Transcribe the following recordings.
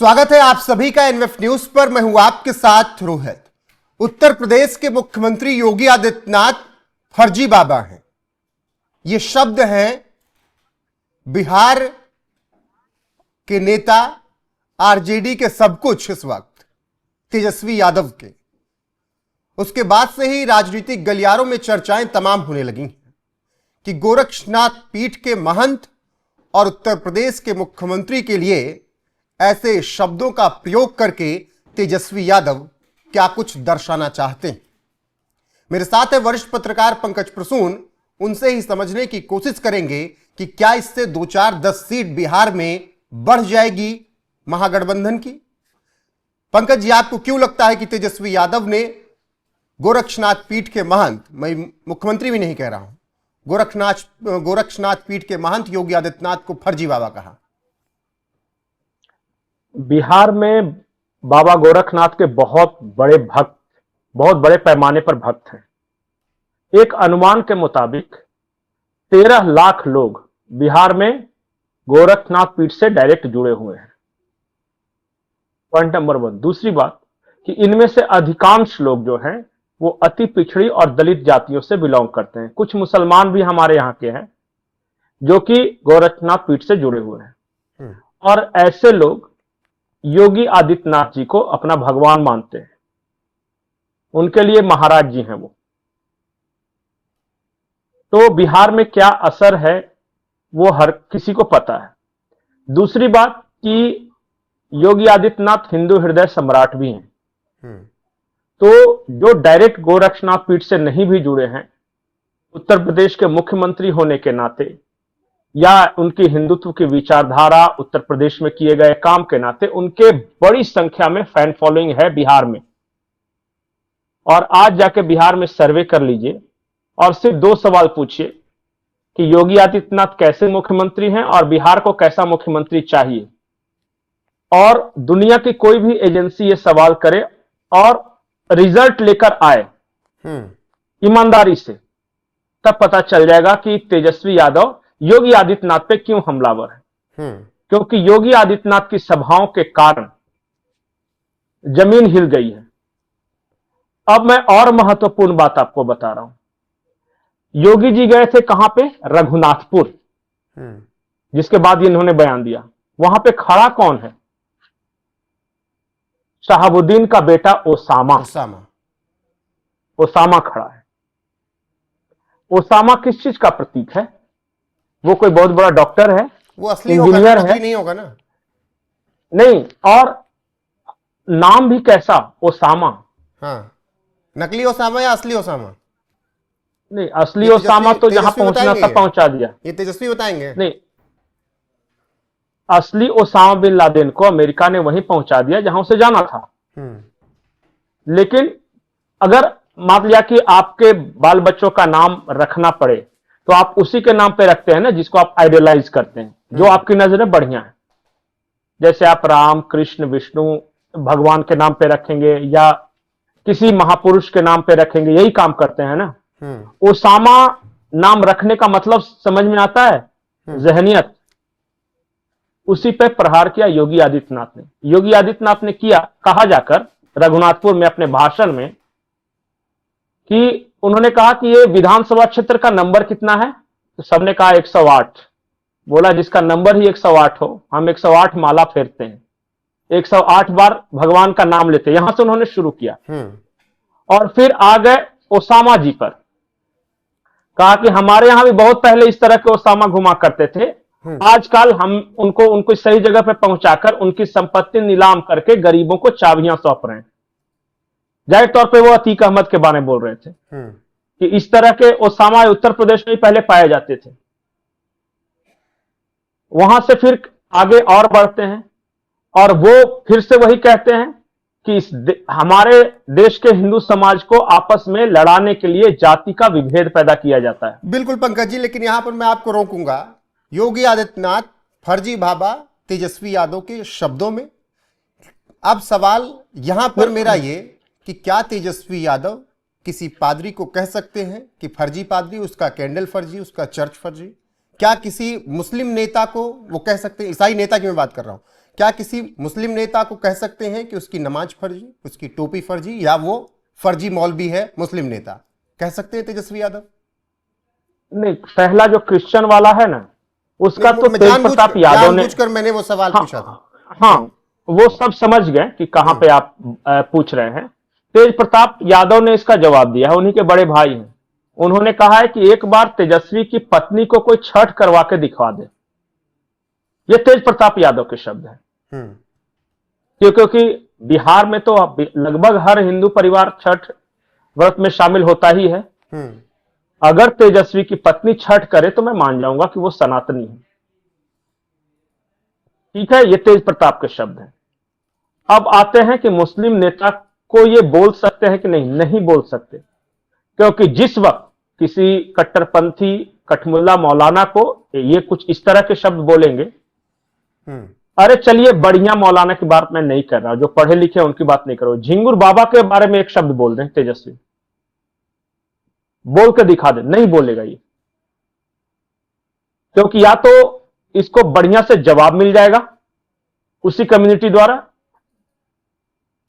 स्वागत है आप सभी का एनएफ न्यूज पर। मैं हूं आपके साथ रोहित। उत्तर प्रदेश के मुख्यमंत्री योगी आदित्यनाथ फर्जी बाबा हैं। ये शब्द हैं बिहार के नेता, आरजेडी के सब कुछ इस वक्त तेजस्वी यादव के। उसके बाद से ही राजनीतिक गलियारों में चर्चाएं तमाम होने लगी हैं कि गोरक्षनाथ पीठ के महंत और उत्तर प्रदेश के मुख्यमंत्री के लिए ऐसे शब्दों का प्रयोग करके तेजस्वी यादव क्या कुछ दर्शाना चाहते हैं। मेरे साथ है वरिष्ठ पत्रकार पंकज प्रसून। उनसे ही समझने की कोशिश करेंगे कि क्या इससे 2-4-10 सीट बिहार में बढ़ जाएगी महागठबंधन की। पंकज जी, आपको क्यों लगता है कि तेजस्वी यादव ने गोरक्षनाथ पीठ के महंत, मैं मुख्यमंत्री भी नहीं कह रहा हूं, गोरक्षनाथ पीठ के महंत योगी आदित्यनाथ को फर्जी बाबा कहा? बिहार में बाबा गोरखनाथ के बहुत बड़े भक्त, बहुत बड़े पैमाने पर भक्त हैं। एक अनुमान के मुताबिक 13 लाख लोग बिहार में गोरखनाथ पीठ से डायरेक्ट जुड़े हुए हैं। Point number 1। दूसरी बात कि इनमें से अधिकांश लोग जो हैं वो अति पिछड़ी और दलित जातियों से बिलोंग करते हैं। कुछ मुसलमान भी हमारे यहाँ के हैं जो कि गोरखनाथ पीठ से जुड़े हुए हैं। और ऐसे लोग योगी आदित्यनाथ जी को अपना भगवान मानते हैं। उनके लिए महाराज जी हैं वो। तो बिहार में क्या असर है वो हर किसी को पता है। दूसरी बात कि योगी आदित्यनाथ हिंदू हृदय सम्राट भी हैं। तो जो डायरेक्ट गोरक्षनाथ पीठ से नहीं भी जुड़े हैं, उत्तर प्रदेश के मुख्यमंत्री होने के नाते या उनकी हिंदुत्व की विचारधारा, उत्तर प्रदेश में किए गए काम के नाते उनके बड़ी संख्या में फैन फॉलोइंग है बिहार में। और आज जाके बिहार में सर्वे कर लीजिए और सिर्फ 2 सवाल पूछिए कि योगी आदित्यनाथ कैसे मुख्यमंत्री हैं और बिहार को कैसा मुख्यमंत्री चाहिए। और दुनिया की कोई भी एजेंसी ये सवाल करे और रिजल्ट लेकर आए ईमानदारी से, तब पता चल जाएगा कि तेजस्वी यादव योगी आदित्यनाथ पे क्यों हमलावर है। क्योंकि योगी आदित्यनाथ की सभाओं के कारण जमीन हिल गई है। अब मैं और महत्वपूर्ण बात आपको बता रहा हूं। योगी जी गए थे कहां पे? रघुनाथपुर, जिसके बाद इन्होंने बयान दिया। वहां पे खड़ा कौन है? शहाबुद्दीन का बेटा ओसामा खड़ा है। ओसामा किस चीज का प्रतीक है? वो कोई बहुत बड़ा डॉक्टर है, वो असली इंजीनियर है? नहीं होगा ना। नहीं। और नाम भी कैसा? ओसामा। हाँ, नकली ओसामा या असली ओसामा? नहीं, असली ओसामा तो जहां पहुंचना था पहुंचा दिया। ये तेजस्वी बताएंगे। नहीं, असली ओसामा बिन लादेन को अमेरिका ने वहीं पहुंचा दिया जहां उसे जाना था। लेकिन अगर मान लिया कि आपके बाल बच्चों का नाम रखना पड़े तो आप उसी के नाम पे रखते हैं ना जिसको आप आइडियलाइज करते हैं, जो आपकी नजर में बढ़िया है। जैसे आप राम, कृष्ण, विष्णु भगवान के नाम पे रखेंगे या किसी महापुरुष के नाम पे रखेंगे, यही काम करते हैं ना। ओसामा नाम रखने का मतलब समझ में आता है? जहनियत। उसी पे प्रहार किया योगी आदित्यनाथ ने। योगी आदित्यनाथ ने कहा जाकर रघुनाथपुर में अपने भाषण में कि उन्होंने कहा कि ये विधानसभा क्षेत्र का नंबर कितना है? तो सबने कहा 108। बोला जिसका नंबर ही 108 हो, हम 108 माला फेरते हैं, 108 बार भगवान का नाम लेते हैं। यहां से उन्होंने शुरू किया और फिर आ गए ओसामा जी पर। कहा कि हमारे यहां भी बहुत पहले इस तरह के ओसामा घुमा करते थे। आजकल हम उनको सही जगह पे पहुंचाकर उनकी संपत्ति नीलाम करके गरीबों को चाबियां सौंप रहे हैं। जाहिर तौर पे वो अतीक अहमद के बारे में बोल रहे थे कि इस तरह के ओसामा उत्तर प्रदेश में पहले पाए जाते थे। वहां से फिर आगे और बढ़ते हैं और वो फिर से वही कहते हैं कि हमारे देश के हिंदू समाज को आपस में लड़ाने के लिए जाति का विभेद पैदा किया जाता है। बिल्कुल पंकज जी, लेकिन यहां पर मैं आपको रोकूंगा। योगी आदित्यनाथ फर्जी बाबा तेजस्वी यादव के शब्दों में। अब सवाल यहां पर मेरा ये कि क्या तेजस्वी यादव किसी पादरी को कह सकते हैं कि फर्जी पादरी, उसका कैंडल फर्जी, उसका चर्च फर्जी? क्या किसी मुस्लिम नेता को वो कह सकते हैं? ईसाई नेता की मैं बात कर रहा हूं। क्या किसी मुस्लिम नेता को कह सकते हैं कि उसकी नमाज फर्जी, उसकी टोपी फर्जी, या वो फर्जी मौलवी है मुस्लिम नेता? कह सकते हैं तेजस्वी यादव? नहीं, पहला जो क्रिश्चियन वाला है ना, उसका तो तेज प्रताप यादव ने, जानबूझकर मैंने वो सवाल पूछा था। हाँ, वो सब समझ गए कि कहां पे आप पूछ रहे हैं। तेज प्रताप यादव ने इसका जवाब दिया है, उन्हीं के बड़े भाई हैं। उन्होंने कहा है कि एक बार तेजस्वी की पत्नी को कोई छठ करवा के दिखवा दे। ये तेज प्रताप यादव के शब्द हैं। क्योंकि बिहार में तो लगभग हर हिंदू परिवार छठ व्रत में शामिल होता ही है। अगर तेजस्वी की पत्नी छठ करे तो मैं मान जाऊंगा कि वो सनातनी है। ठीक है, ये तेज प्रताप के शब्द हैं। अब आते हैं कि मुस्लिम नेता को ये बोल सकते हैं कि नहीं? नहीं बोल सकते, क्योंकि जिस वक्त किसी कट्टरपंथी कठमुल्ला मौलाना को ये कुछ इस तरह के शब्द बोलेंगे, अरे चलिए बढ़िया मौलाना की बात मैं नहीं कर रहा, जो पढ़े लिखे उनकी बात नहीं कर रहा हूं, झिंगुर बाबा के बारे में एक शब्द बोल रहे हैं तेजस्वी, बोल के दिखा दे, नहीं बोलेगा ये। क्योंकि या तो इसको बढ़िया से जवाब मिल जाएगा उसी कम्युनिटी द्वारा,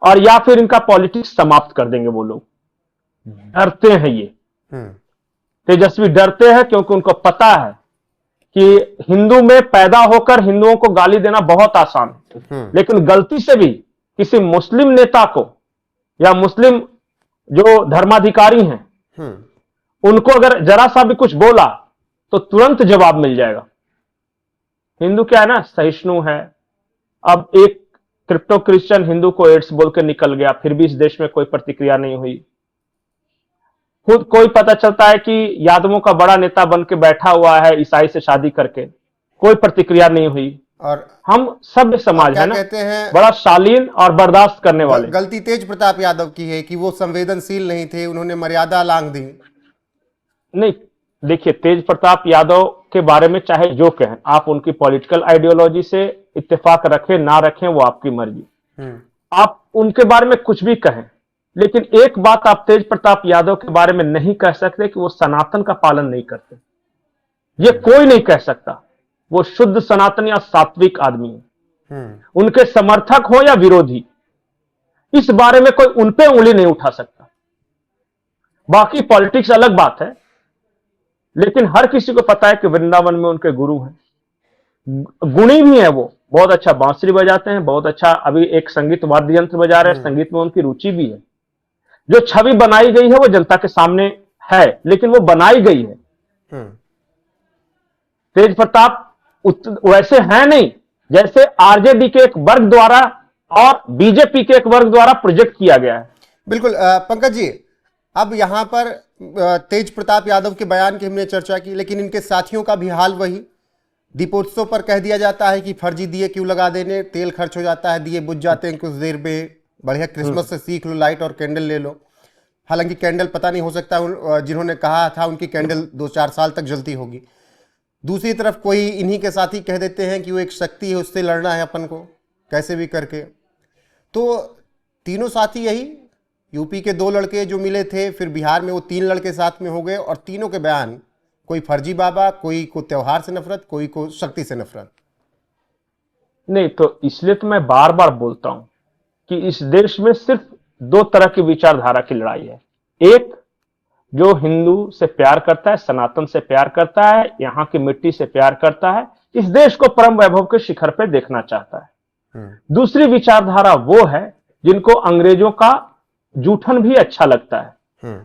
और या फिर इनका पॉलिटिक्स समाप्त कर देंगे वो लोग। डरते हैं ये, तेजस्वी डरते हैं, क्योंकि उनको पता है कि हिंदू में पैदा होकर हिंदुओं को गाली देना बहुत आसान है, लेकिन गलती से भी किसी मुस्लिम नेता को या मुस्लिम जो धर्माधिकारी हैं उनको अगर जरा सा भी कुछ बोला तो तुरंत जवाब मिल जाएगा। हिंदू क्या है ना, सहिष्णु है। अब एक क्रिप्टो क्रिश्चियन हिंदू को एड्स बोल के निकल गया, फिर भी इस देश में कोई प्रतिक्रिया नहीं हुई। खुद कोई पता चलता है कि यादवों का बड़ा नेता बन के बैठा हुआ है ईसाई से शादी करके, कोई प्रतिक्रिया नहीं हुई। और हम सभ्य समाज है ना, कहते हैं बड़ा शालीन और बर्दाश्त करने वाले। गलती तेज प्रताप यादव की है कि वो संवेदनशील नहीं थे, उन्होंने मर्यादा लांघ दी। नहीं, देखिए, तेज प्रताप यादव के बारे में चाहे जो कहें, आप उनकी पॉलिटिकल आइडियोलॉजी से इत्तेफाक रखें ना रखें वो आपकी मर्जी। आप उनके बारे में कुछ भी कहें, लेकिन एक बात आप तेज प्रताप यादव के बारे में नहीं कह सकते कि वो सनातन का पालन नहीं करते। ये कोई नहीं कह सकता। वो शुद्ध सनातन या सात्विक आदमी है। उनके समर्थक हो या विरोधी, इस बारे में कोई उनपे उंगली नहीं उठा सकता। बाकी पॉलिटिक्स अलग बात है, लेकिन हर किसी को पता है कि वृंदावन में उनके गुरु हैं। गुणी भी है, वो बहुत अच्छा बांसुरी बजाते हैं, बहुत अच्छा अभी एक संगीत वाद्य यंत्र बजा रहे हैं, संगीत में उनकी रुचि भी है। जो छवि बनाई गई है वो जनता के सामने है, लेकिन वो बनाई गई है। तेज प्रताप वैसे हैं नहीं जैसे आरजेडी के एक वर्ग द्वारा और बीजेपी के एक वर्ग द्वारा प्रोजेक्ट किया गया है। बिल्कुल पंकज जी, अब यहां पर तेज प्रताप यादव के बयान की हमने चर्चा की, लेकिन इनके साथियों का भी हाल वही। दीपोत्सव पर कह दिया जाता है कि फर्जी दिए क्यों लगा देने, तेल खर्च हो जाता है, दिए बुझ जाते हैं कुछ देर में, बढ़िया क्रिसमस से सीख लो, लाइट और कैंडल ले लो। हालांकि कैंडल पता नहीं, हो सकता है जिन्होंने कहा था उनकी कैंडल 2-4 साल तक जलती होगी। दूसरी तरफ कोई इन्हीं के साथी कह देते हैं कि वो एक शक्ति है, उससे लड़ना है अपन को कैसे भी करके। तो तीनों साथी यही, यूपी के 2 लड़के जो मिले थे, फिर बिहार में वो 3 लड़के साथ में हो गए, और तीनों के बयान, कोई फर्जी बाबा, कोई को त्योहार से नफरत, कोई को शक्ति से नफरत। नहीं, तो इसलिए तो मैं बार बार बोलता हूं कि इस देश में सिर्फ 2 तरह की विचारधारा की लड़ाई है। एक जो हिंदू से प्यार करता है, सनातन से प्यार करता है, यहां की मिट्टी से प्यार करता है, इस देश को परम वैभव के शिखर पे देखना चाहता है। दूसरी विचारधारा वो है जिनको अंग्रेजों का जूठन भी अच्छा लगता है।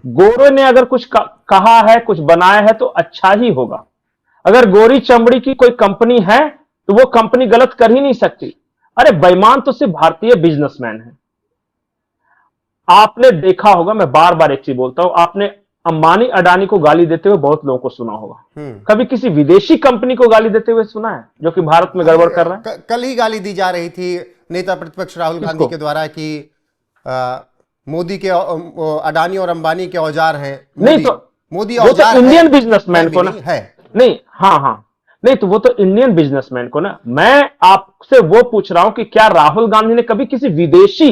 गोरों ने अगर कुछ कहा है, कुछ बनाया है तो अच्छा ही होगा। अगर गोरी चमड़ी की कोई कंपनी है तो वो कंपनी गलत कर ही नहीं सकती। अरे बेईमान तो सिर्फ भारतीय बिजनेसमैन है। आपने देखा होगा, मैं बार बार एक चीज बोलता हूं, आपने अंबानी अडानी को गाली देते हुए बहुत लोगों को सुना होगा। कभी किसी विदेशी कंपनी को गाली देते हुए सुना है जो कि भारत में गड़बड़ कर रहा है? कल ही गाली दी जा रही थी नेता प्रतिपक्ष राहुल गांधी के द्वारा कि मोदी के अडानी और अंबानी के औजार हैं। नहीं तो मोदी औजार इंडियन बिजनेसमैन को ना है नहीं। हाँ, नहीं तो वो तो इंडियन बिजनेसमैन को ना। मैं आपसे वो पूछ रहा हूं कि क्या राहुल गांधी ने कभी किसी विदेशी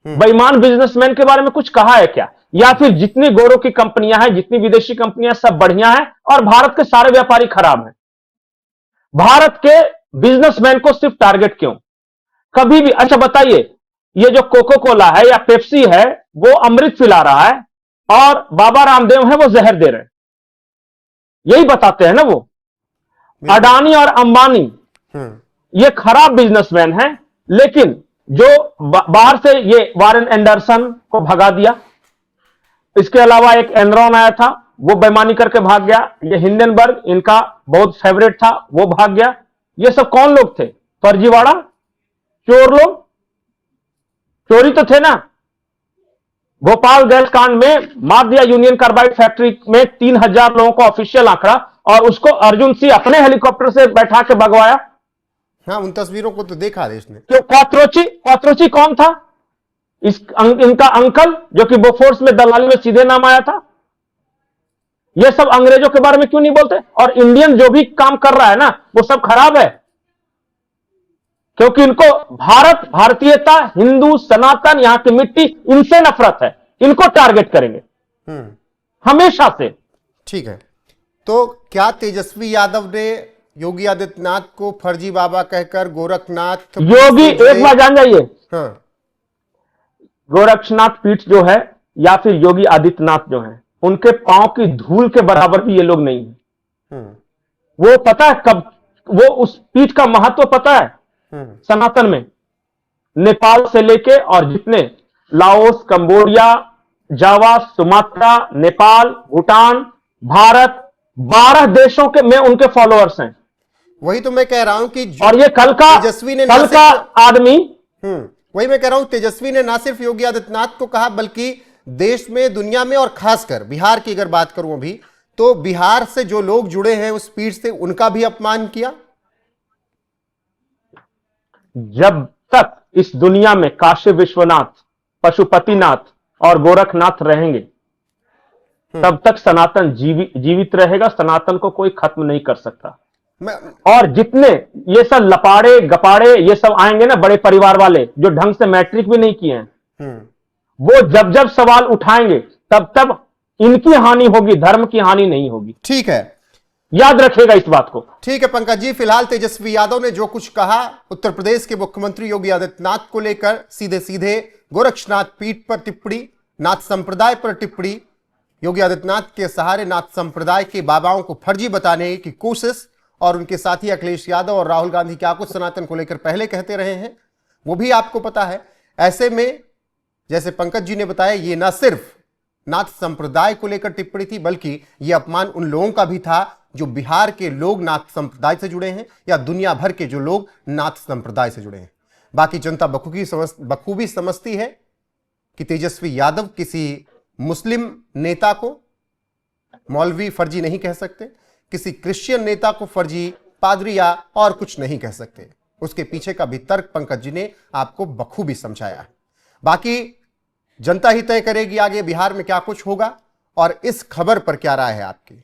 बेईमान बिजनेसमैन के बारे में कुछ कहा है क्या? या फिर जितनी गोरों की कंपनियां हैं, जितनी विदेशी कंपनियां, सब बढ़िया हैं और भारत के सारे व्यापारी खराब हैं? भारत के बिजनेसमैन को सिर्फ टारगेट क्यों? कभी भी। अच्छा बताइए, ये जो कोको कोला है या पेप्सी है वो अमृत पिला रहा है और बाबा रामदेव है वो जहर दे रहे हैं, यही बताते हैं ना वो। अडानी और अंबानी ये खराब बिजनेसमैन हैं, लेकिन जो बाहर से ये वारेन एंडरसन को भगा दिया, इसके अलावा एक एनरॉन आया था वो बेईमानी करके भाग गया, ये हिंडनबर्ग इनका बहुत फेवरेट था वो भाग गया। ये सब कौन लोग थे? फर्जीवाड़ा, चोर लोग, चोरी तो थे ना। भोपाल गैस कांड में मार दिया यूनियन कार्बाइड फैक्ट्री में 3000 लोगों का ऑफिशियल आंकड़ा, और उसको अर्जुन सिंह अपने हेलीकॉप्टर से बैठा के भगवाया। हाँ, उन तस्वीरों को तो देखा देश ने। तो क्वात्रोची कौन था? इनका अंकल जो कि बोफोर्स में दलाली में सीधे नाम आया था। यह सब अंग्रेजों के बारे में क्यों नहीं बोलते? और इंडियन जो भी काम कर रहा है ना वो सब खराब है, क्योंकि इनको भारत, भारतीयता, हिंदू, सनातन, यहां की मिट्टी, इनसे नफरत है। इनको टारगेट करेंगे हमेशा से। ठीक है, तो क्या तेजस्वी यादव ने योगी आदित्यनाथ को फर्जी बाबा कहकर गोरखनाथ योगी, एक बार जान जाइए, हाँ, गोरक्षनाथ पीठ जो है या फिर योगी आदित्यनाथ जो है, उनके पांव की धूल के बराबर भी ये लोग नहीं है। वो पता है कब, वो उस पीठ का महत्व पता है सनातन में? नेपाल से लेके और जितने लाओस, कंबोडिया, जावा, सुमात्रा, नेपाल, भूटान, भारत, 12 देशों के में उनके फॉलोअर्स हैं। वही तो मैं कह रहा हूं कि और ये कल का आदमी, वही मैं कह रहा हूं, तेजस्वी ने ना सिर्फ योगी आदित्यनाथ को कहा बल्कि देश में, दुनिया में और खासकर बिहार की अगर बात करूं अभी, तो बिहार से जो लोग जुड़े हैं उस पीठ से, उनका भी अपमान किया। जब तक इस दुनिया में काशी विश्वनाथ, पशुपतिनाथ और गोरखनाथ रहेंगे तब तक सनातन जीवित रहेगा। सनातन को कोई खत्म नहीं कर सकता। और जितने ये सब लपाड़े गपाड़े ये सब आएंगे ना, बड़े परिवार वाले जो ढंग से मैट्रिक भी नहीं किए हैं, वो जब जब सवाल उठाएंगे तब तब इनकी हानि होगी, धर्म की हानि नहीं होगी। ठीक है, याद रखेगा इस बात को। ठीक है पंकज जी, फिलहाल तेजस्वी यादव ने जो कुछ कहा उत्तर प्रदेश के मुख्यमंत्री योगी आदित्यनाथ को लेकर, सीधे सीधे गोरक्षनाथ पीठ पर टिप्पणी, नाथ संप्रदाय पर टिप्पणी, योगी आदित्यनाथ के सहारे नाथ संप्रदाय के बाबाओं को फर्जी बताने की कोशिश, और उनके साथी अखिलेश यादव और राहुल गांधी क्या कुछ सनातन को लेकर पहले कहते रहे हैं वो भी आपको पता है। ऐसे में जैसे पंकज जी ने बताया, ये ना सिर्फ नाथ संप्रदाय को लेकर टिप्पणी थी बल्कि यह अपमान उन लोगों का भी था जो बिहार के लोग नाथ संप्रदाय से जुड़े हैं या दुनिया भर के जो लोग नाथ संप्रदाय से जुड़े हैं। बाकी जनता बखूबी समझती है कि तेजस्वी यादव किसी मुस्लिम नेता को मौलवी फर्जी नहीं कह सकते, किसी क्रिश्चियन नेता को फर्जी, पादरी या और कुछ नहीं कह सकते। उसके पीछे का भी तर्क पंकज जी ने आपको बखूबी समझाया है। बाकी जनता ही तय करेगी आगे बिहार में क्या कुछ होगा और इस खबर पर क्या राय है आपकी।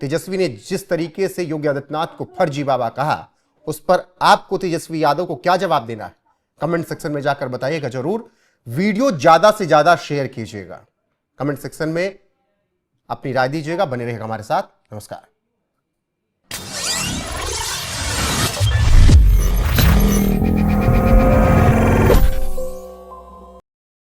तेजस्वी ने जिस तरीके से योगी आदित्यनाथ को फर्जी बाबा कहा, उस पर आपको तेजस्वी यादव को क्या जवाब देना है, कमेंट सेक्शन में जाकर बताइएगा जरूर। वीडियो ज्यादा से ज्यादा शेयर कीजिएगा, कमेंट सेक्शन में अपनी राय दीजिएगा। बने रहेगा हमारे साथ। नमस्कार।